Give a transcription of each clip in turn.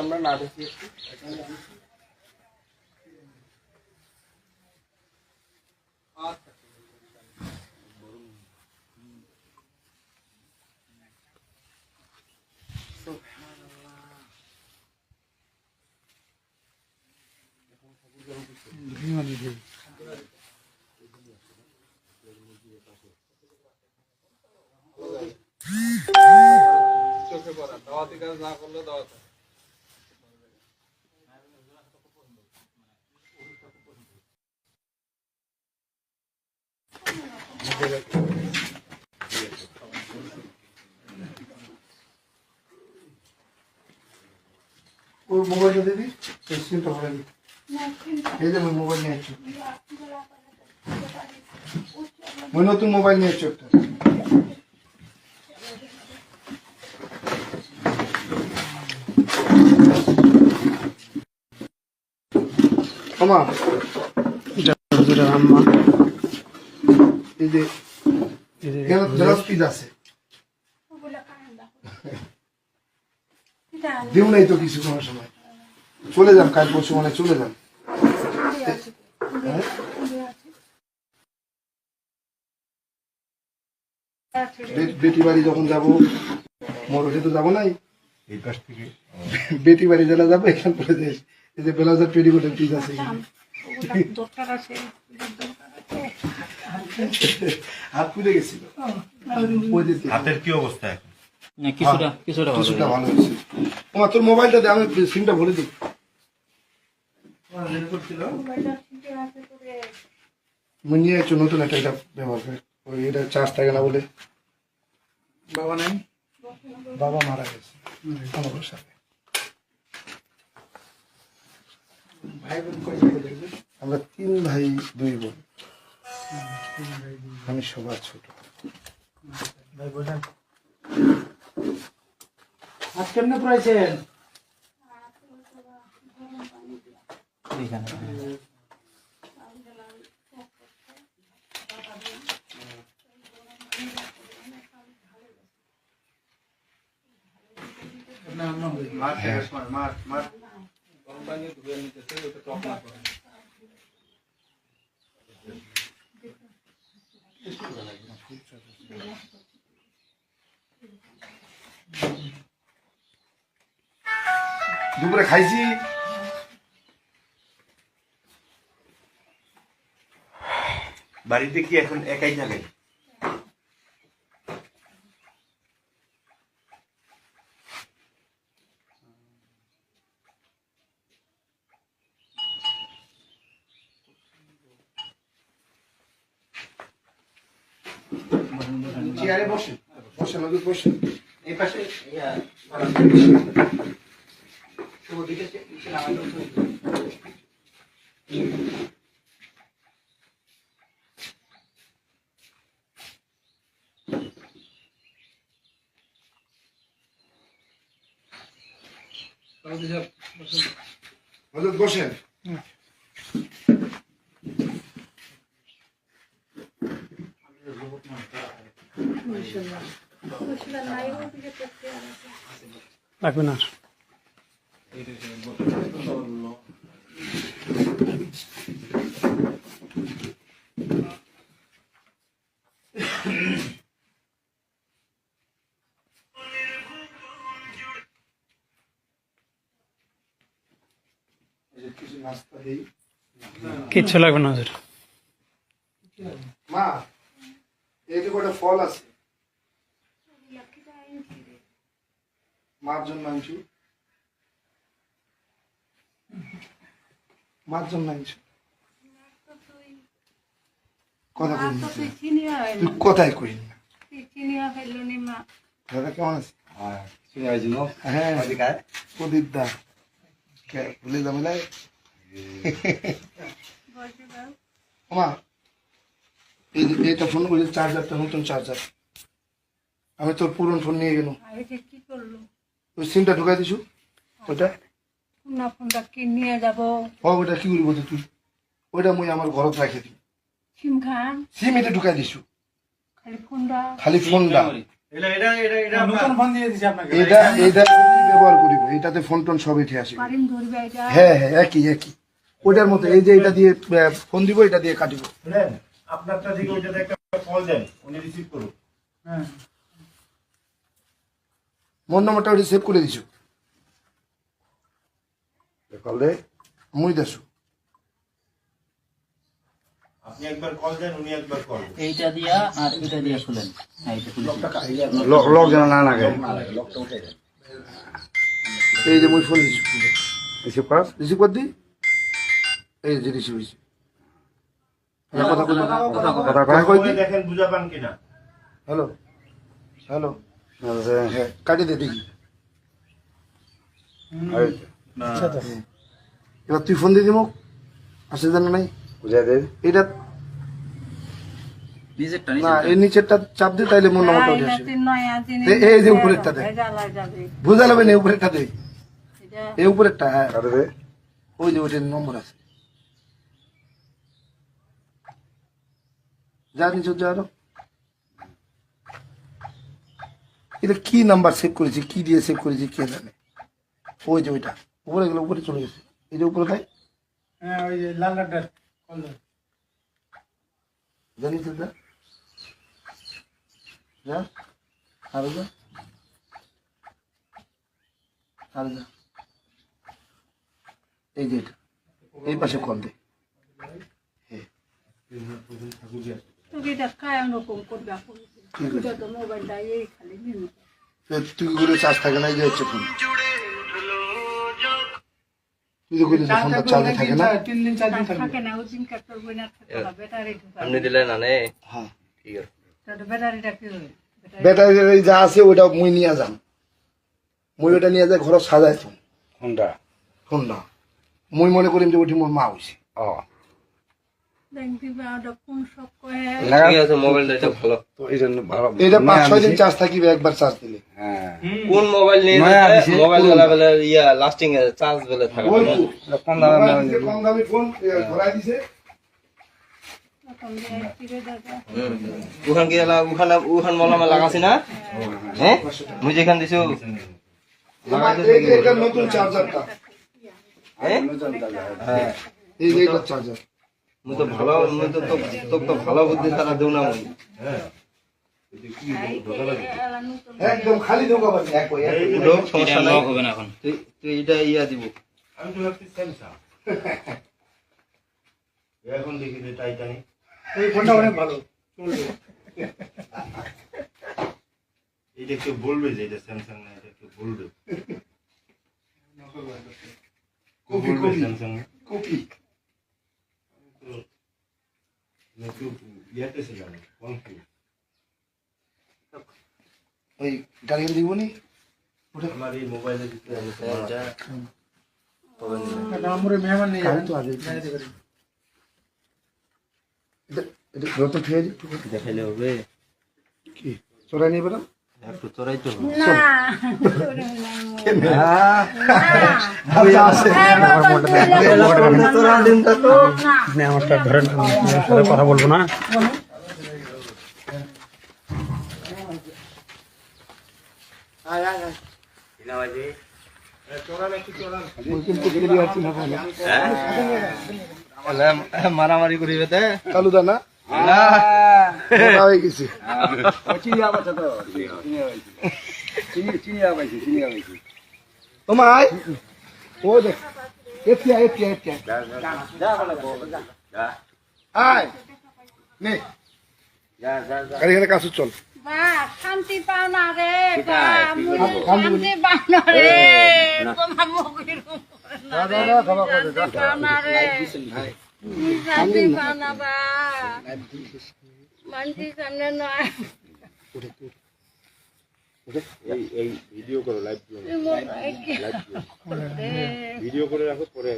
আমরা না দেখি চোখে পড়া দাওয়াতি কাজ না করলে দাওয়াত ওর মোবাইলটা দিবি স্ক্রিনটা ভরে দিবি এই যে মোবাইল নিয়ে আসছো ওই নতুন মোবাইল নিয়ে আসছো একটা আমা আম্মা এই যে জেরক্স পিস আছে দিও নাই তো কিছু কোনো সময় চলে যান কাল পরশু মানে চলে যান বেটি বাড়ি যখন যাবো মোটরে তো যাবো নাই এই পাশ থেকে বেটি বাড়ি জেলা যাবো এখান করে দেশ এই যে ব্লাউজার পেটিকোটের পিস আছে হাত খুলে গেছিল হাতের কি অবস্থা এখন কিছুটা ভালো হয়েছে তোমার তোর মোবাইলটা দে আমি সিমটা ভরে দিই নিয়ে আসছো নতুন একটা এটা ব্যবহার করে ওই এটা চার্জ থাকে না বলে বাবা নাই বাবা মারা গেছে আমার সাথে ভাই বোন আমরা 3 ভাই 2 বোন আমি সবার ছোট ভাই বোন আজ কেমনে পড়াইছেন দুপুরে খাইছি বাড়িতে কি এখন একাই থাকেন? চেয়ারে বসে বসে নদী বসে এই পাশে বসেন লাগবে না কিচ্ছু লাগবে না মা এই যে কটা ফল আছে মার জন্য আনছু মার জন্য আনছু কথা তুই কথাই কই না দাদা কেমন আছে হ্যাঁ প্রদীপ দা ভুলে যাবে না মা এই যে এটা ফোন করে চার্জারটা নতুন চার্জার আমি তোর পুরনো ফোন নিয়ে গেলাম আর এটা কি করলো? ওই সিমটা ঢুকাই দিছু ওইটা ফোনটা কি নিয়ে যাব? ওইটা কি করবি বলতে তুই ওইটা মুই আমার ঘরত রাখে দিই সিম খান সিম এটা ঢুকাই দিছু খালি ফোনটা খালি ফোনটা নতুন ফোন দিয়ে দিছি আপনাকে এটা এটা ব্যবহার করিব এটাতে ফোন টোন সব উঠে আসবে পারিম ধরবে এটা? হ্যাঁ হ্যাঁ একই একই ওইটার মতো এই যে এটা দিয়ে ফোন দিব এটা দিয়ে কাটিব শুনেন আপনারটা দিকে ওইটাতে একটা কল দেন উনি রিসিভ করুন হ্যাঁ মোর নম্বরটা ওইটা সেভ করে দিছু কল দে মুই দেছু আপনি একবার কল দেন উনি একবার কল দেন এইটা দিয়া আর এটা দিয়া খুলেন হ্যাঁ এটা খুলে লক যেন না লাগে এই যে মুই ফোন দিছু রিসিভ কর দি এই যে রিসিভ হইছে কথা কই কথা কই দি দেখেন বুঝা পান কিনা হ্যালো হ্যালো হ্যাঁ কাটি দে দেখি এবার তুই ফোন দিয়ে দিব আসে জানা নাই বুঝা দে এটা নিজেরটা না এই নিচেরটা চাপ দে তাইলে মোর নাম্বারটা উঠে আসে নয়া জিনিস এই যে উপরেরটা দে ভেজাল হয়ে যাবে বুঝা যাবে না এই উপরেরটা দে এটা এই উপরেরটা হ্যাঁ ওই যে ওইটার নম্বর আছে যা নিচে যা আরো এটা কি নাম্বার সেভ করেছি কি দিয়ে সেভ করেছি কে জানে ওই যে ওইটা উপরে গেলে উপরে চলে গেছে এই যে উপরে তাই হ্যাঁ ওই যে লাল লালটা কল দেন জানিস তো যা যা আরো যা আরো যা এই যে এটা এই পাশে কল দে তুই এটা কায় রকম করবে এখন তুই তো মোবাইলটা এই খালি নিন তুই করে চার্জ থাকে না এই যে হচ্ছে ফোন তুই তো করে ফোনটা চার্জে থাকে না 3 দিন 4 দিন থাকবে থাকে না ওই দিন কাটতে হবে না ব্যাটারি ঢুকা আপনি দিলেন না নে হ্যাঁ ঠিক আছে তো ব্যাটারিটা কি হবে? ব্যাটারি যা আছে ওটা মুই নিয়ে যাম মুই ওটা নিয়ে যাই ঘর সাজাই ফোনটা ফোনটা মুই মনে করিম যে ওটি মোর মা হইছে দেখ দিবা ওটা কোন সব কয়ে ঠিক আছে মোবাইলটা এটা ভালো এটা 5-6 দিন চার্জ থাকিবে একবার চার্জ দিলে কোন মোবাইল নিয়ে মোবাইল বেলা ইয়া লাস্টিং চার্জ বেলা থাকে ওই কম দামি ফোন ধরাই দিছে তখন দিয়ে ফিরে যাবে ওখান কি ওখান মলমে লাগাছি না হ্যাঁ মুই যেখান দিছো এই যে এটা নতুন চার্জারটা হ্যাঁ হ্যাঁ এই যে এটা চার্জার মুই তো ভালো মুই তো তো ভালো বুদ্ধি তারা দেউ না মুই একদম খালি ঢোকা পাবি লোক সমস্যা নাই হবে না এখন তুই এটা ইয়া দিব আমি তো ভাবছি স্যামসাং এখন দেখি যে টাইটানিক এই ফোনটা অনেক ভালো চলবে এটা কেউ বলবে যে এটা স্যামসাং না এটা কেউ বলবে কপি বলবে কপি স্যামসাং না কপি কেউ ইয়াতে ছিলাম কনফিউজ ওই গাড়ি দিব নি আমার এই মোবাইলে দিতে আমরে মেহমান নিয়ে যাবেন তো আগে এটা নতুন ফেয়ার দেখাইলে হবে কি চোরাই নিয়ে বেরো একটু চড়াই তো না আচ্ছা আছে আপনি আমারটা ধরেন আমি আপনার সাথে কথা বলবো না মারামারি করিবে তে কালুদা না না মোটা হয়ে গেছে ও মাই ও দেখ এতিয়া এতিয়া এতিয়া আয় নে গাড়ি এখানে কাছে চল বা শান্তি পাও না রে বা শান্তি পাও না রে তোমার মুখের শান্তি পাও না রে শান্তি পাও না বা মানুষের সামনে নয় এই ভিডিও করো লাইভ ভিডিও করে রাখো পরে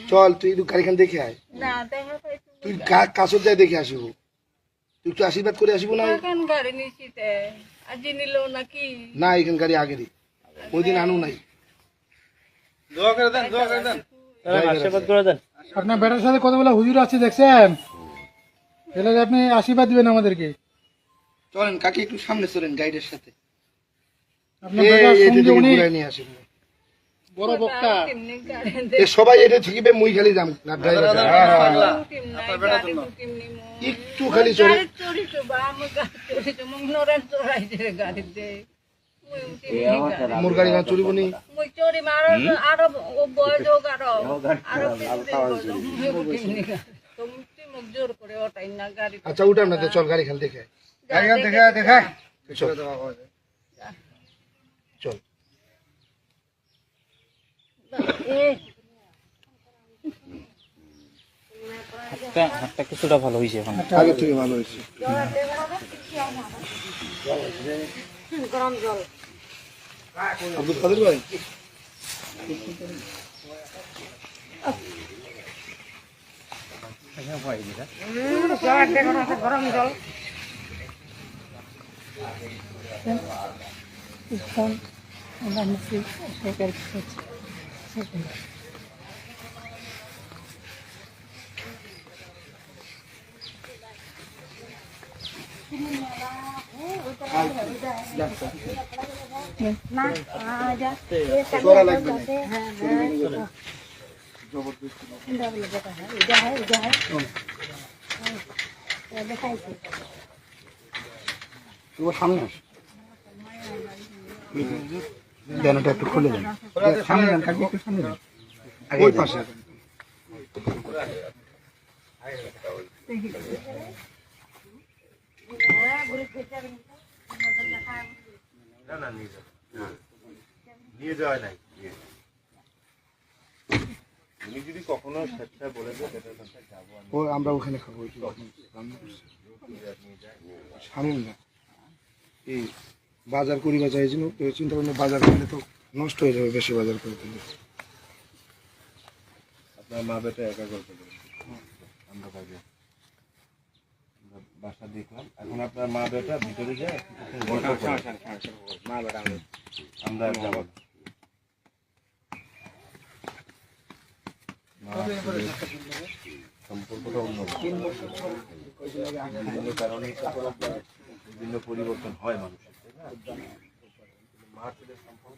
চল তুই একটু গাড়িখান দেখে আয় না দেখা পাইছো তুই কাছর যাই দেখে আসিব, তুই একটু আশীর্বাদ করে আসিব না? এখন গাড়ি নিছিতে আজি নিল নাকি না এখান গাড়ি আগেরই, ওই দিন আনু নাই। দোয়া করে দেন, দোয়া করে দেন। আশীর্বাদ করে দেন। আপনার বেটার সাথে কতগুলো হুজুর আছে দেখছেন, এলে আপনি আশীর্বাদ দিবেন আমাদেরকে। চলেন কাকি একটু সামনে চলেন গাইডের সাথে, আপনার বেটার সঙ্গে উনি ঘুরাই নিয়ে আসেন। বড় বক্তা। কেমনি গাড়ি এ সবাই এটা ঠিকই মুই খালি যাম না, ড্রাইভার একটু খালি চলে। গাড়ি চড়ি তো বা আমি গাড়ি চড়ি তো মুখ নরেন চড়াইছে গাড়ি দে মুই উঠি মোর গাড়ি না চলিব নি। মুই চড়ি মারো আরো ও বয় যোগ আরো মুই উঠি নি তো মুক্তি মুখ জোর করে ওটাই না গাড়ি আচ্ছা উঠাম না তো, চল গাড়ি খালি দেখে গাড়ি দেখা চল চল। হাতটা কিছুটা ভালো হয়েছে এখন। আগে থেকে ভালো হয়েছে। গরম জল আব্দুল কাদের ভাই গরম জল করা লাগবে না। তোমার সামনে আস, ব্যানারটা একটু খুলে দেন, সামনে দেন কাকি, একটু সামনে দেন, ওই পাশে। নিয়ে যাওয়া নাই। উনি যদি কখনো স্বেচ্ছায় বলে দেয় সেটার কথা যাবো আমি। ও আমরা ওখানে খাবো, ওই তো রান্না করছি। সামনে না এই বাজার করিবা চাইছিল, তো চিন্তা করলে বাজার করলে তো নষ্ট হয়ে যাবে, বেশি বাজার করে দিলে। আপনার মা বেটা একা করতে পারেন, আমরা কাজে বাসা দেখলাম। এখন আপনার মা বেটা ভিতরে যায়, আমরা যাবো। সম্পর্কটা অন্য বিভিন্ন কারণে বিভিন্ন পরিবর্তন হয় মানুষের, তাই না? মা ছেলের সম্পর্ক